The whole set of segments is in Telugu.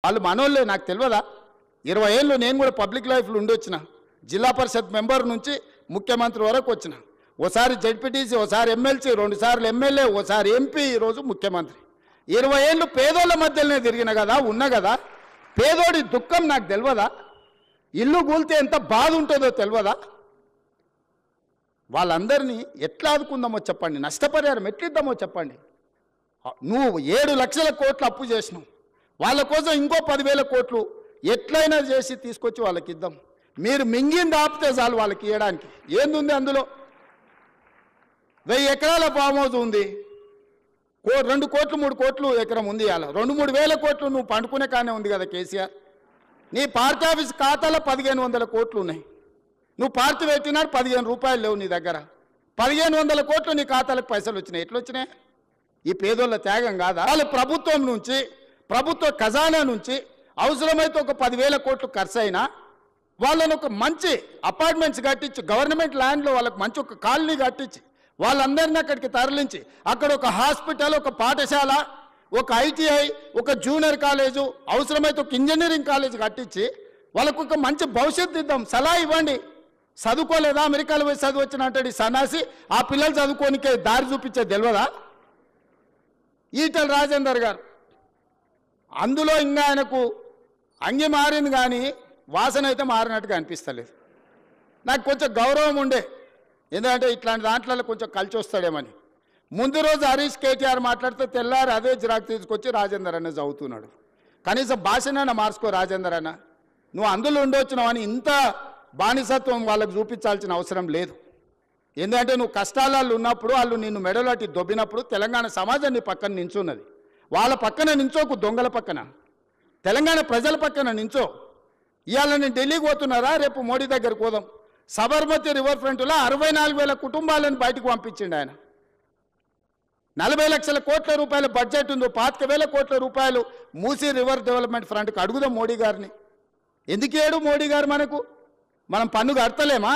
వాళ్ళు మనోళ్ళే, నాకు తెలియదా? 20 ఏళ్ళు నేను కూడా పబ్లిక్ లైఫ్లో ఉండొచ్చిన. జిల్లా పరిషత్ మెంబర్ నుంచి ముఖ్యమంత్రి వరకు వచ్చిన. ఓసారి జడ్పీటీసీ, ఓసారి ఎమ్మెల్సీ, 2 సార్లు ఎమ్మెల్యే, ఓసారి ఎంపీ, ఈరోజు ముఖ్యమంత్రి. 20 ఏళ్ళు పేదోళ్ళ మధ్యలోనే తిరిగిన కదా, ఉన్నా కదా. పేదోడి దుఃఖం నాకు తెలియదా? ఇల్లు కూలితే ఎంత బాధ ఉంటుందో తెలియదా? వాళ్ళందరినీ ఎట్లా ఆదుకుందామో చెప్పండి, నష్టపరిహారం ఎట్లిద్దామో చెప్పండి. నువ్వు 7 లక్షల కోట్లు అప్పు చేసినావు, వాళ్ళ కోసం ఇంకో 10,000 కోట్లు ఎట్లయినా చేసి తీసుకొచ్చి వాళ్ళకి ఇద్దాం. మీరు మింగింది ఆపితే చాలు వాళ్ళకి ఇవ్వడానికి. ఏందుంది అందులో? 1000 ఎకరాల ఫామ్ హౌస్ ఉంది, 2 కోట్లు 3 కోట్లు ఎకరం ఉంది. ఇవాళ 2-3 వేల కోట్లు నువ్వు పండుకునే కానీ ఉంది కదా కేసీఆర్. నీ పార్టీ ఆఫీస్ ఖాతాలో 1500 కోట్లు ఉన్నాయి. నువ్వు పార్టీ పెట్టినాడు 15 రూపాయలు లేవు నీ దగ్గర. 1500 కోట్లు నీ ఖాతాలకు పైసలు వచ్చినాయి. ఎట్లా వచ్చినాయి? ఈ పేదోళ్ళ త్యాగం కాదా? వాళ్ళు ప్రభుత్వం నుంచి, ప్రభుత్వ ఖజానా నుంచి అవసరమైతే ఒక 10,000 కోట్లు ఖర్చు అయినా వాళ్ళని ఒక మంచి అపార్ట్మెంట్స్ కట్టించి, గవర్నమెంట్ ల్యాండ్లో వాళ్ళకి మంచి ఒక కాలనీ కట్టించి, వాళ్ళందరినీ అక్కడికి తరలించి, అక్కడ ఒక హాస్పిటల్, ఒక పాఠశాల, ఒక ఐటీఐ, ఒక జూనియర్ కాలేజు, అవసరమైతే ఒక ఇంజనీరింగ్ కాలేజ్ కట్టించి వాళ్ళకు ఒక మంచి భవిష్యత్తు ఇద్దాం. సలహా ఇవ్వండి. చదువుకోలేదా? అమెరికాలో పోయి చదువు వచ్చిన అంటాడు ఈ సన్నాసి. ఆ పిల్లలు చదువుకోనికే దారి చూపించే తెలియదా? ఈటల రాజేందర్ గారు, అందులో ఇంకా ఆయనకు అంగి మారింది కానీ వాసన అయితే మారినట్టుగా అనిపిస్తలేదు. నాకు కొంచెం గౌరవం ఉండే, ఎందుకంటే ఇట్లాంటి దాంట్లో కొంచెం కలిసి వస్తాడేమని. ముందు రోజు హరీష్ కేటీఆర్ మాట్లాడితే తెల్లారి అదే జిరాక్ తీసుకొచ్చి రాజేందర్ అన్న చదువుతున్నాడు. కనీసం భాషనైనా మార్చుకో రాజేందర్ అన్న. నువ్వు అందులో ఉండొచ్చినావు అని ఇంత బానిసత్వం వాళ్ళకు చూపించాల్సిన అవసరం లేదు. ఎందుకంటే నువ్వు కష్టాలలో ఉన్నప్పుడు వాళ్ళు నిన్ను మెడలాటి దొబ్బినప్పుడు తెలంగాణ సమాజం నీ పక్కన నించున్నది. వాళ్ళ పక్కన నించోకు, దొంగల పక్కన, తెలంగాణ ప్రజల పక్కన నించో. ఇవాళ నేను ఢిల్లీకి పోతున్నారా, రేపు మోడీ దగ్గరకు పోదాం. సబర్మతి రివర్ ఫ్రంట్లో 64,000 కుటుంబాలను బయటకు పంపించిండు ఆయన. 40 లక్షల కోట్ల రూపాయల బడ్జెట్ ఉందో, 25,000 కోట్ల రూపాయలు మూసీ రివర్ డెవలప్మెంట్ ఫ్రంట్కి అడుగుదాం మోడీ గారిని. ఎందుకు ఏడు మోడీ గారు మనకు? మనం పన్ను కడతలేమా?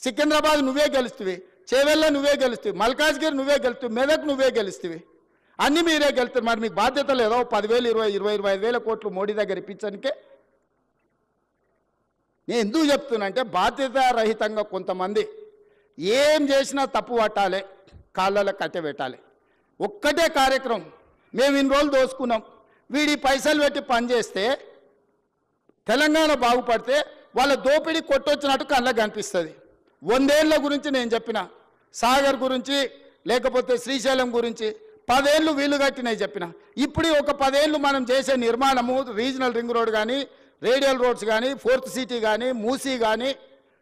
సికింద్రాబాద్ నువ్వే గెలుస్తువి, చేవెళ్ళ నువ్వే గెలుస్తువి, మల్కాజ్గిరి నువ్వే గెలుస్తువి, మెదక్ నువ్వే గెలుస్తువి, అన్నీ మీరే గెలుస్తారు. మరి మీకు బాధ్యత లేదా? 10,000, 20,000, 25,000 కోట్లు మోడీ దగ్గర ఇప్పించడానికే. నేను ఎందుకు చెప్తున్నా అంటే, బాధ్యత రహితంగా కొంతమంది ఏం చేసినా తప్పు పట్టాలి, కాళ్ళలో కట్టె పెట్టాలి. ఒక్కటే కార్యక్రమం, మేము ఇన్ని రోజులు దోసుకున్నాం, వీడి పైసలు పెట్టి పనిచేస్తే తెలంగాణ బాగుపడితే వాళ్ళ దోపిడీ కొట్టొచ్చినట్టు కళ్ళకు కనిపిస్తుంది. 100 ఏళ్ల గురించి నేను చెప్పిన, సాగర్ గురించి, లేకపోతే శ్రీశైలం గురించి 10 ఏళ్ళు వీళ్ళు కట్టినవి చెప్పిన. ఇప్పుడు ఒక 10 ఏళ్ళు మనం చేసే నిర్మాణము, రీజనల్ రింగ్ రోడ్ కానీ, రేడియల్ రోడ్స్ కానీ, 4th సిటీ కానీ, మూసీ కానీ,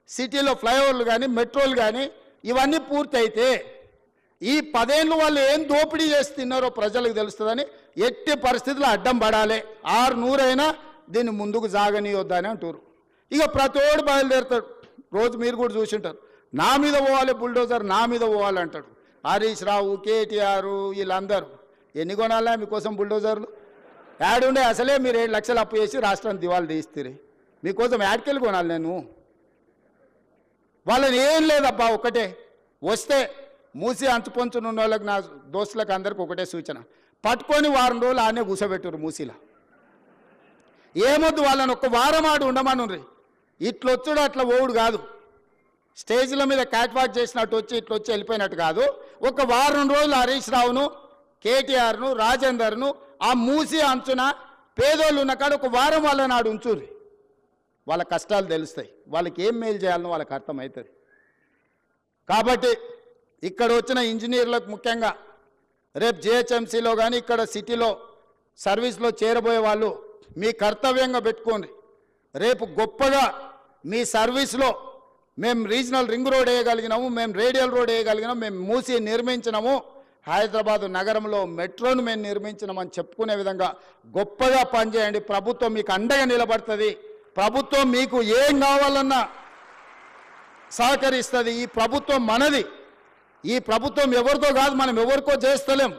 సిటీలో ఫ్లైఓవర్లు కానీ, మెట్రోలు కానీ, ఇవన్నీ పూర్తయితే ఈ 10 ఏళ్ళు వాళ్ళు ఏం దోపిడీ చేసి తిన్నారో ప్రజలకు తెలుస్తుందని ఎట్టి పరిస్థితుల్లో అడ్డం పడాలి. 600 అయినా దీన్ని ముందుకు సాగనీయొద్దని అంటారు. ఇక ప్రతోడు బయలుదేరుతాడు. రోజు మీరు కూడా చూసింటారు, నా మీద పోవాలి బుల్డోజర్, నా మీద పోవాలి అంటాడు. హరీష్ రావు, కేటీఆర్, వీళ్ళందరూ ఎన్ని కొనాలా మీకోసం బుల్డోజర్లు? యాడుండే అసలే మీరు 7 లక్షలు అప్పు చేసి రాష్ట్రాన్ని దివాళి తీస్తారు. మీకోసం యాడ్కెళ్ళి కొనాలి నేను? వాళ్ళని ఏం లేదబ్బా, ఒకటే వస్తే మూసి అంచుపంచునున్న వాళ్ళకి, నా దోస్తులకు అందరికి ఒకటే సూచన, పట్టుకొని 1 వారం రోజులు ఆనే కూర్చోబెట్టురు మూసీలో. ఏమొద్దు, వాళ్ళని ఒక వారం ఆడు ఉండమనుండ్రి. ఇట్లొచ్చుడు అట్లా ఓవుడు కాదు, స్టేజ్ల మీద క్యాట్ వాక్ చేసినట్టు వచ్చి ఇట్లొచ్చి వెళ్ళిపోయినట్టు కాదు. ఒక 1 వారం రోజులు హరీష్ రావును, కేటీఆర్ను, రాజేందర్ను ఆ మూసి అంచున పేదోళ్ళు ఉన్న కాడ ఒక 1 వారం వాళ్ళని ఆడు ఉంచుర్రి. వాళ్ళ కష్టాలు తెలుస్తాయి, వాళ్ళకి ఏం మేలు చేయాలనో వాళ్ళకి అర్థమవుతుంది. కాబట్టి ఇక్కడ వచ్చిన ఇంజనీర్లకు ముఖ్యంగా రేపు జిహెచ్ఎంసీలో కానీ ఇక్కడ సిటీలో సర్వీస్లో చేరబోయే వాళ్ళు మీ కర్తవ్యంగా పెట్టుకోండి. రేపు గొప్పగా మీ సర్వీస్లో మేము రీజనల్ రింగ్ రోడ్ వేయగలిగినాము, మేము రేడియల్ రోడ్ వేయగలిగినాము, మేము మూసి నిర్మించినాము, హైదరాబాద్ నగరంలో మెట్రోను మేము నిర్మించినామని చెప్పుకునే విధంగా గొప్పగా పనిచేయండి. ప్రభుత్వం మీకు అండగా నిలబడుతుంది. ప్రభుత్వం మీకు ఏం కావాలన్నా సహకరిస్తుంది. ఈ ప్రభుత్వం మనది. ఈ ప్రభుత్వం ఎవరితో కాదు, మనం ఎవరికో చేస్తలేం.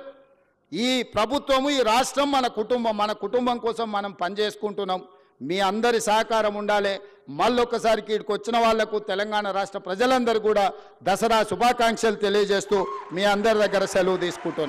ఈ ప్రభుత్వము, ఈ రాష్ట్రం మన కుటుంబం. మన కుటుంబం కోసం మనం పనిచేసుకుంటున్నాం. మీ అందరి సహకారం ఉండాలి. మళ్ళొక్కసారికి ఇక్కడికి వచ్చిన వాళ్లకు తెలంగాణ రాష్ట్ర ప్రజలందరూ కూడా దసరా శుభాకాంక్షలు తెలియజేస్తూ మీ అందరి దగ్గర సెలవు తీసుకుంటున్నాను.